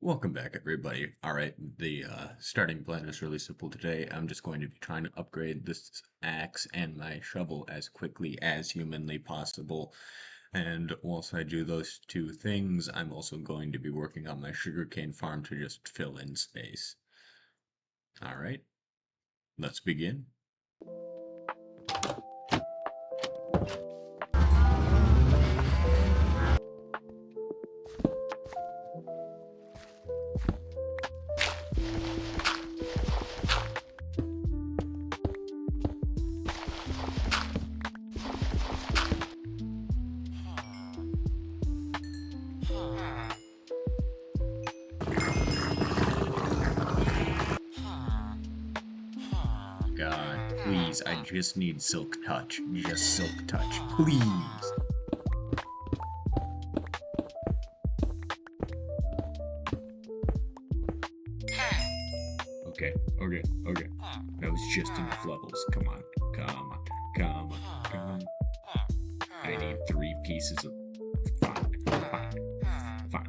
Welcome back, everybody. All right, the starting plan is really simple today. I'm just going to be trying to upgrade this axe and my shovel as quickly as humanly possible. And once I do those two things, I'm also going to be working on my sugarcane farm to just fill in space. All right, let's begin. God, please, I just need silk touch. Just silk touch, please. Okay. That was just enough levels. Come on. I need 3 pieces of... Fine.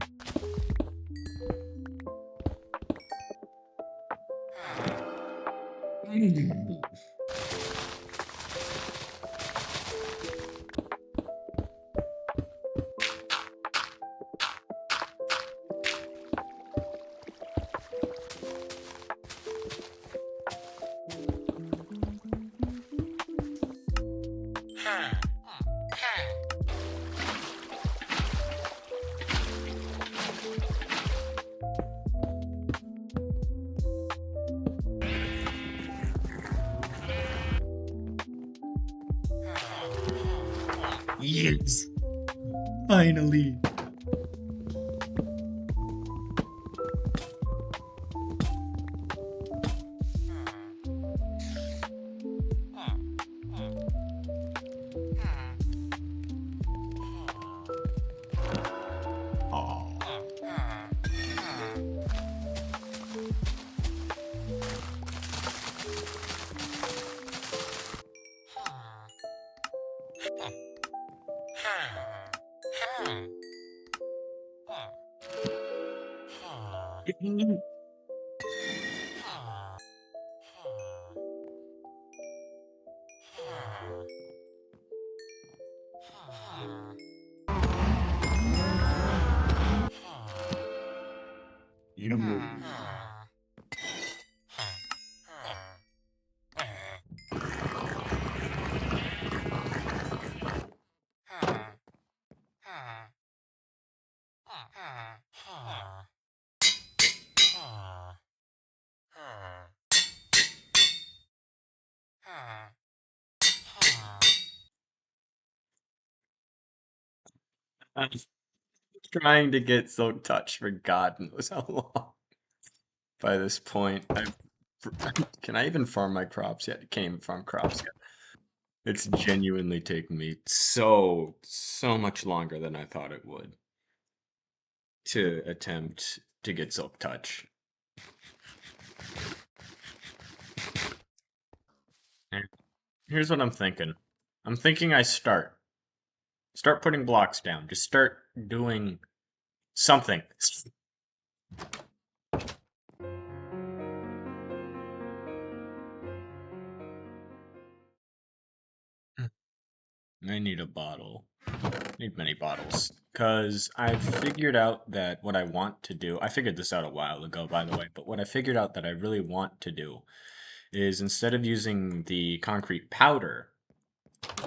Yes! Finally! Oh. You know, I'm trying to get Silk Touch for God knows how long. By this point, can I even farm my crops yet? I can't even farm crops yet. It's genuinely taken me so much longer than I thought it would to attempt to get Silk Touch. And here's what I'm thinking. I'm thinking I start putting blocks down. Just start doing something. I need a bottle. Need many bottles. Because I've figured out that what I want to do, I figured this out a while ago, by the way, but what I figured out that I really want to do is instead of using the concrete powder,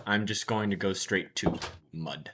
I'm just going to go straight to mud.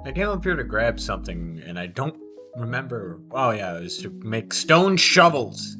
I came up here to grab something, and I don't remember. Oh yeah, it was to make stone shovels.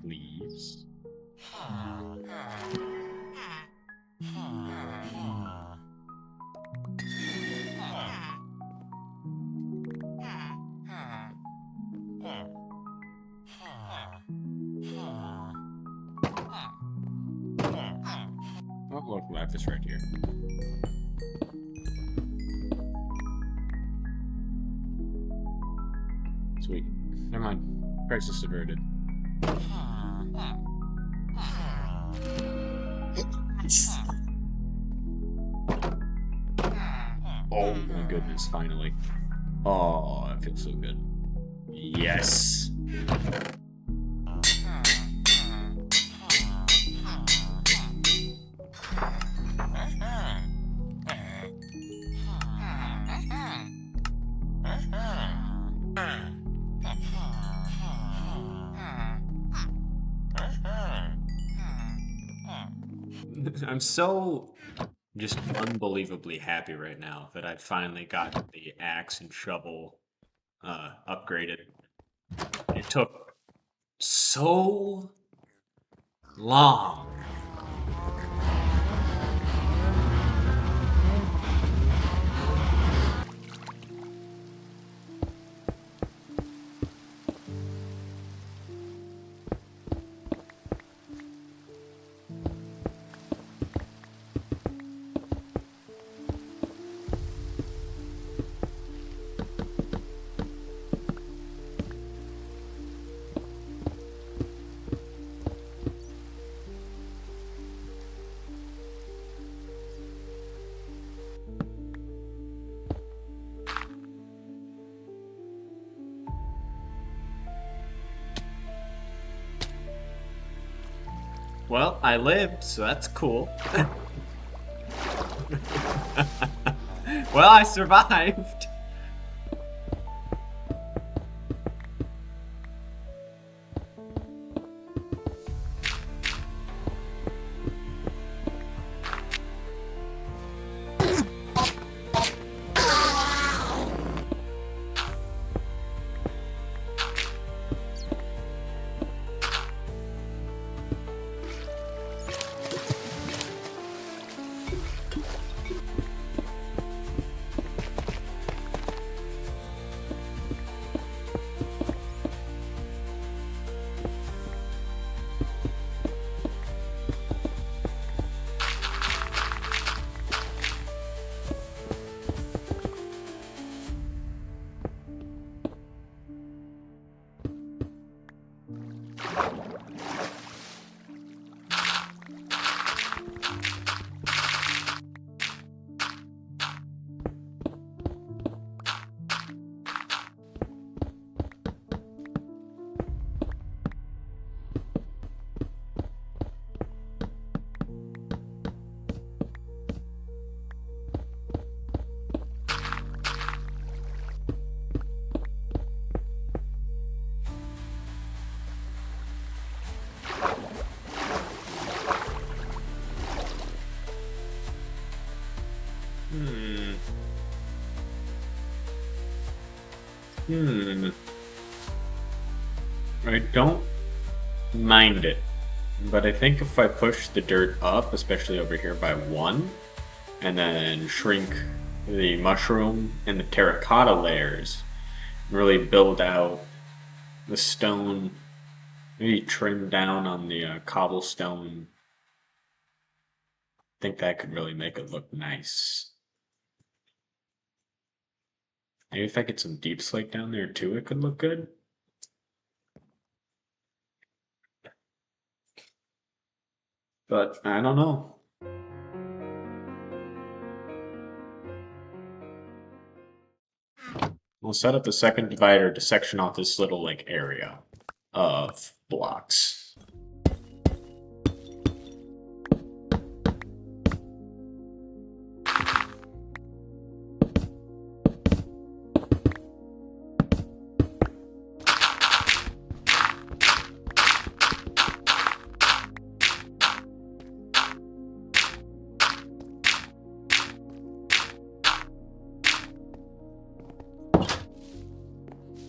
Leaves. Oh, look, life is right here. Sweet. Never mind. Crisis averted. Oh my goodness, finally. Oh, it feels so good. Yes. I'm so just unbelievably happy right now that I finally got the axe and shovel upgraded. It took so long. Well, I lived, so that's cool. Well, I survived. Hmm. I don't mind it, but I think if I push the dirt up, especially over here by one, and then shrink the mushroom and the terracotta layers, really build out the stone, maybe trim down on the cobblestone. I think that could really make it look nice. Maybe if I get some deep slate down there too, it could look good. But I don't know. We'll set up the second divider to section off this little like area of blocks.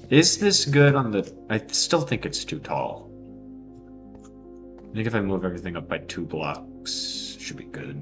Is this good on the... I still think it's too tall. I think if I move everything up by 2 blocks, should be good.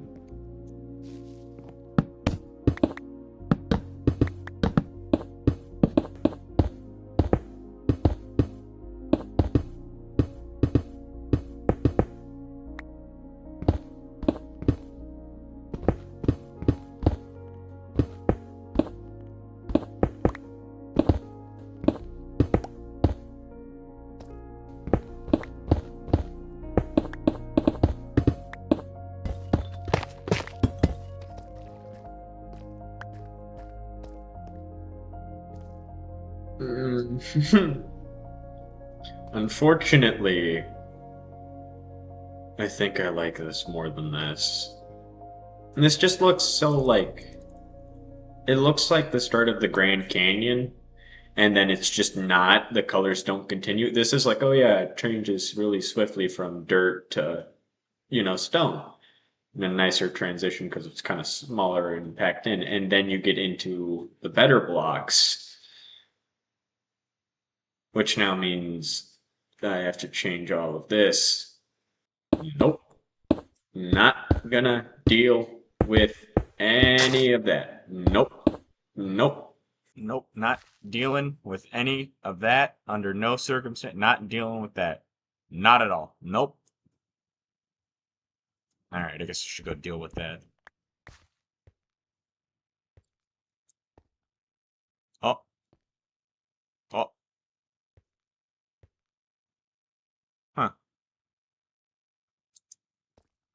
Unfortunately, I think I like this more than this. And this just looks so like... It looks like the start of the Grand Canyon, and then it's just not. The colors don't continue. This is like, oh yeah, it changes really swiftly from dirt to, stone. And a nicer transition because it's kind of smaller and packed in. And then you get into the better blocks, which now means that I have to change all of this. Nope. Not gonna deal with any of that. Nope. Nope. Nope. Not dealing with any of that under no circumstance. Not dealing with that. Not at all. Nope. Alright, I guess I should go deal with that. Oh. Oh. Huh.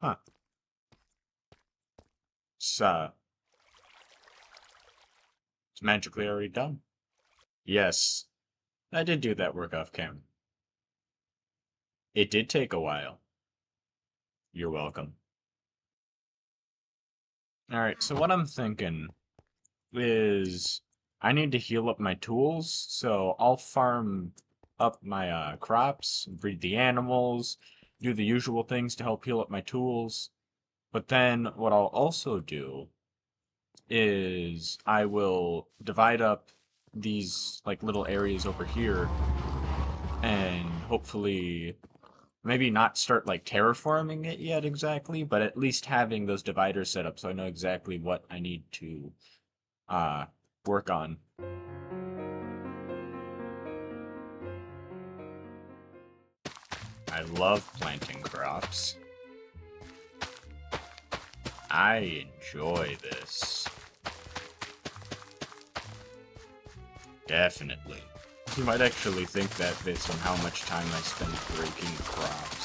Huh. It's, it's magically already done. Yes. I did do that work off camera. It did take a while. You're welcome. Alright, so what I'm thinking is I need to heal up my tools, so I'll farm up my crops, breed the animals, do the usual things to help heal up my tools. But then what I'll also do is I will divide up these like little areas over here and hopefully maybe not start like terraforming it yet exactly, but at least having those dividers set up so I know exactly what I need to uh work on. I love planting crops. I enjoy this. Definitely. You might actually think that based on how much time I spend breaking crops.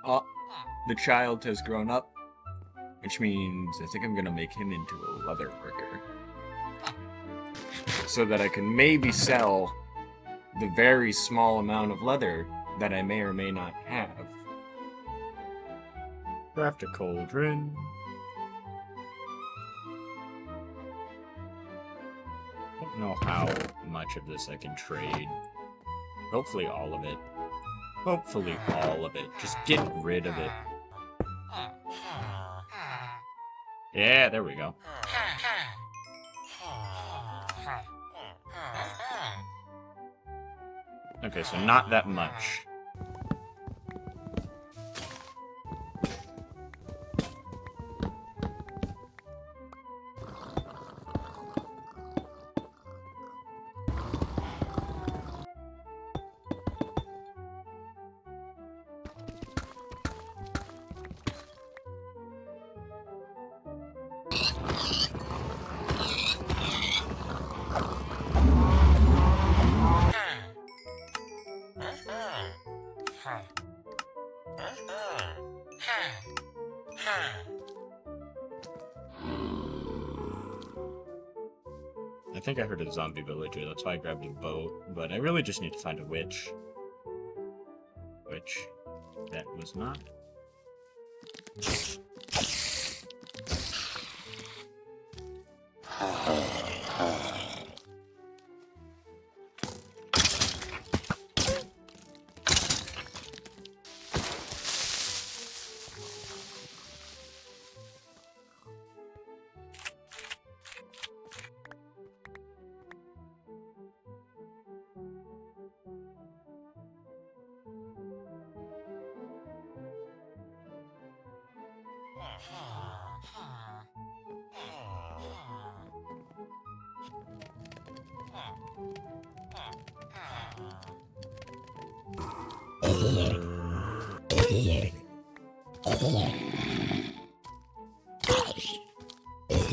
Oh, the child has grown up, which means I think I'm gonna make him into a leather worker. So that I can maybe sell the very small amount of leather that I may or may not have. Craft a cauldron. I don't know how much of this I can trade. Hopefully all of it. Hopefully all of it. Just get rid of it. Yeah, there we go. Okay, so not that much. I think I heard a zombie villager, that's why I grabbed a boat, but I really just need to find a witch. Which, that was not.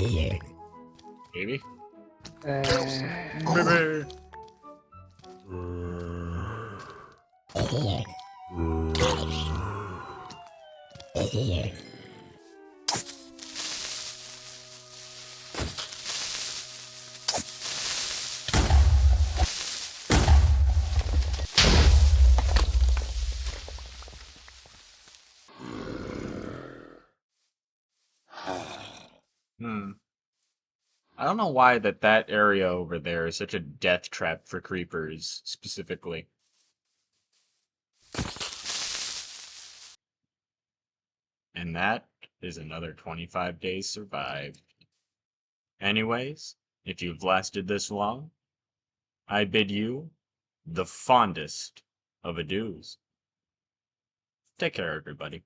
Maybe? Maybe. I don't know why that area over there is such a death trap for creepers, specifically. And that is another 25 days survived. Anyways, if you've lasted this long, I bid you the fondest of adieus. Take care, everybody.